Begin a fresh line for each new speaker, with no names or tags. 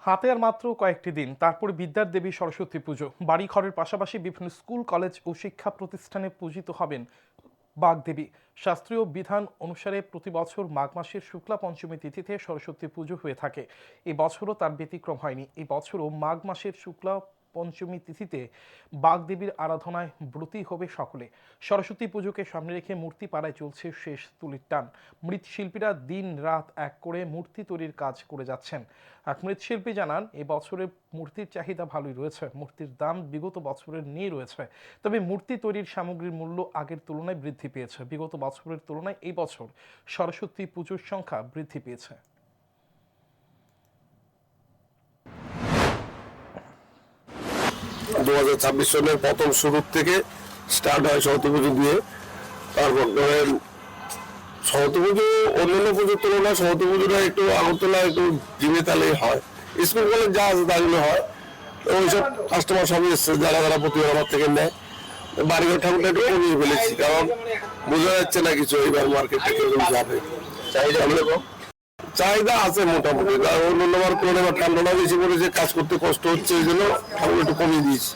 হাতে আর মাত্র কয়েকটি দিন, তারপর বিদ্যার দেবী সরস্বতী পুজো। বাড়ি ঘরের পাশাপাশি বিভিন্ন স্কুল, কলেজ ও শিক্ষা প্রতিষ্ঠানে পূজিত হবেন বাগদেবী। শাস্ত্রীয় বিধান অনুসারে প্রতি বছর মাঘ মাসের শুক্লা পঞ্চমী তিথিতে সরস্বতী পুজো হয়ে থাকে। এই বছরও তার ব্যতিক্রম হয়নি। এই বছরও মাঘ মাসের শুক্লা পঞ্চমী তিথিতে বাগদেবীর আরাধনায় ব্রতী হবে সকলে। সরস্বতী পুজোকে সামনে রেখে মূর্তি পাড়ায় চলছে শেষ তুলির টান। মৃৎশিল্পীরা দিন রাত এক করে মূর্তি তৈরির কাজ করে যাচ্ছেন। আর মৃৎশিল্পী জানান, এই বছরের মূর্তির চাহিদা ভালোই রয়েছে। মূর্তির দাম বিগত বছরের নিয়ে রয়েছে, তবে মূর্তি তৈরির সামগ্রীর মূল্য আগের তুলনায় বৃদ্ধি পেয়েছে। বিগত বছরের তুলনায় এই বছর সরস্বতী পুজোর সংখ্যা বৃদ্ধি পেয়েছে।
2026 সনের প্রথম শুরুর থেকে স্টার্ট হয় সরস্বতী পুজো দিয়ে। তারপর ধরেন সরস্বতী পুজো অন্যান্য পুজোর তুলনায় সরস্বতী পুজোটা একটু আগরতলা একটু জিমে তালেই হয়। স্কুল কলেজ যা আছে তাগুলো হয়। ওইসব কাস্টমার সবই এসছে, যারা যারা প্রতিবার আমার থেকে নেয়। বাড়িঘর ঠাকুরটা একটু কমিয়ে ফেলেছি, কারণ বোঝা যাচ্ছে না কিছু এইবার মার্কেটে কিরকম যাবে। চাহিদা আছে মোটামুটি, অন্যান্য বার ঠান্ডাটা বেশি পড়েছে, কাজ করতে কষ্ট হচ্ছে, এই জন্য ঠাকুর একটু কমিয়ে দিয়েছি।